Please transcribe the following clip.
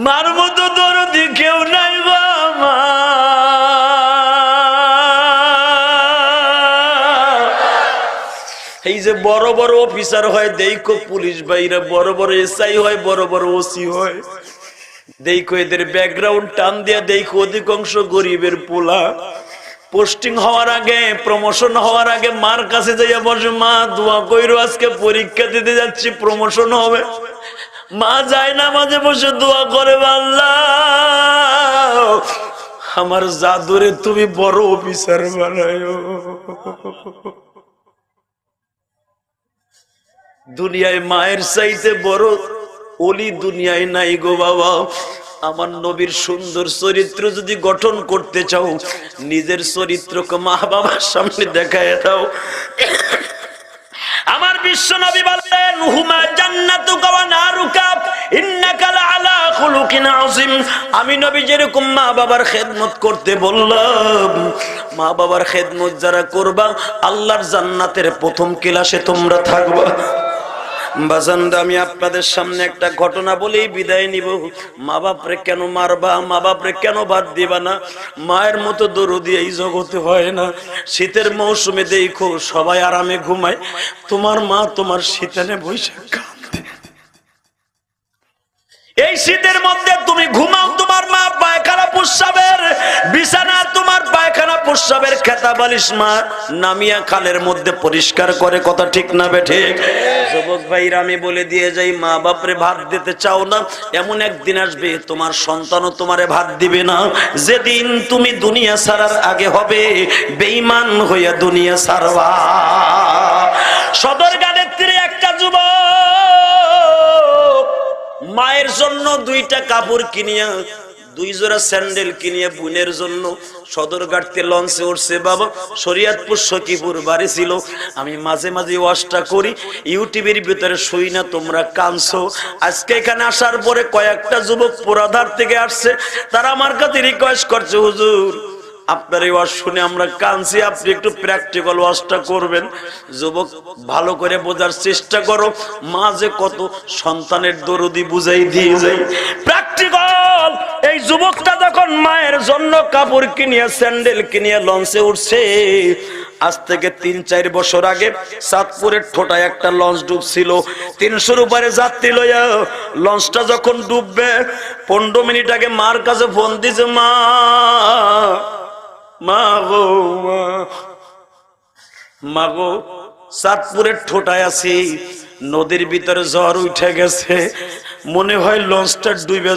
মার মতো দরদি কেউ নাই গো মা। এই যে বড় বড় অফিসার হয় দেখো, পুলিশ ভাইরা বড় বড় এসআই হয়, বড় বড় ওসি হয়, দেখো এদের ব্যাকগ্রাউন্ড টান দিয়া দেখো অধিকাংশ গরিবের পোলা। পোস্টিং হওয়ার আগে, প্রমোশন হওয়ার আগে মার কাছে যাইয়া বসে, মা দোয়া কইরো আজকে পরীক্ষা দিতে যাচ্ছি, প্রমোশন হবে। মা যায় না, মাঝে বসে দোয়া করে, আল্লাহ আমার জাদুরে তুমি বড় অফিসার বানায়ো। দুনিয়ায় মায়ের চাইতে বড় ওলি দুনিয়ায় নাই গো বাবা। আমার নবীর সুন্দর চরিত্র যদি গঠন করতে চাও, নিজের চরিত্রকে মা বাবার সামনে দেখায় দাও। আমার বিশ্ব নবী বললেন, হুমা জান্নাতুকা ওয়া নারুকা ইন্নাকা লাআলা খুলুকিন আযীম। আমি নবী যেরকম মা বাবার খেদমত করতে বললাম, মা বাবার খেদমত যারা করবা, আল্লাহর জান্নাতের প্রথম ক্লাসে তোমরা থাকবা। বাজানরা, আমি আপনাদের সামনে একটা ঘটনা বলেই বিদায় নিব। মা বাপরে কেন মারবা, মা বাপরে কেন বাদ দিবা না? মায়ের মতো দরদি এই জগতে হয় না। শীতের মৌসুমে দেখো সবাই আরামে ঘুমায়, তোমার মা তোমার শীতানে বৈশাখ কাঁদে। এই শীতের মধ্যে তুমি ঘুমাও, তোমার মা পায়খানা প্রস্রাবের বিছানা, তোমার পায়খানা প্রস্রাবের খেতা বালিশ মা নামিয়া খালের মধ্যে পরিষ্কার করে। কথা ঠিক না বেঠে? যুবক ভাইরা, আমি বলে দিয়ে যাই, মা বাপরে ভাত দিতে চাও না, এমন একদিন আসবে তোমার সন্তানও তোমারে ভাত দিবে না। যেদিন তুমি দুনিয়া ছাড়ার আগে হবে বেঈমান হইয়া দুনিয়া ছাড়বা। সদরঘাটের তীরে একটা যুবক মায়ের জন্য দুইটা কাপড় কিনিয়া, দুই জোড়া স্যান্ডেল কিনিয়া বোনের জন্য সদরঘাটতে লঞ্চে উঠছে। বাবা, শরীয়তপুর সখীপুর বাড়ি ছিল। আমি মাঝে মাঝে ওয়াজটা করি, ইউটিউবের ভিতরে শুই না, তোমরা কানছো। আজকে এখানে আসার পরে কয়েকটা যুবক পোড়াধার থেকে আসছে, তারা আমার কাছে রিকোয়েস্ট করছে, হুজুর আপনার এই ওয়াজ শুনে আমরা কানছি, আপনি একটু প্র্যাকটিক্যাল ওয়াজটা করবেন। যুবক, ভালো করে বোঝার চেষ্টা করো, মা যে কত সন্তানের দরদি বুঝাই দিয়ে যায়। প্র্যাকটিক্যাল। এই যুবকটা যখন মায়ের জন্য কাপড় কিনিয়া স্যান্ডেল কিনিয়া লঞ্চে উঠছে, আজ থেকে ৩-৪ বছর আগে চাঁদপুরের ঠোঁটায় একটা লঞ্চ ডুবছিল। ৩০০-র উপরে যাত্রী লইয়া লঞ্চটা যখন ডুববে, 15 মিনিট আগে মার কাছে ফোন দিছে, মা মা গো মা, মা গো চাঁদপুরের ঠোঁটায় আছি, নদীর ভিতরে ঝড় উঠে গেছে, মনে হয় লঞ্চটা ডুবে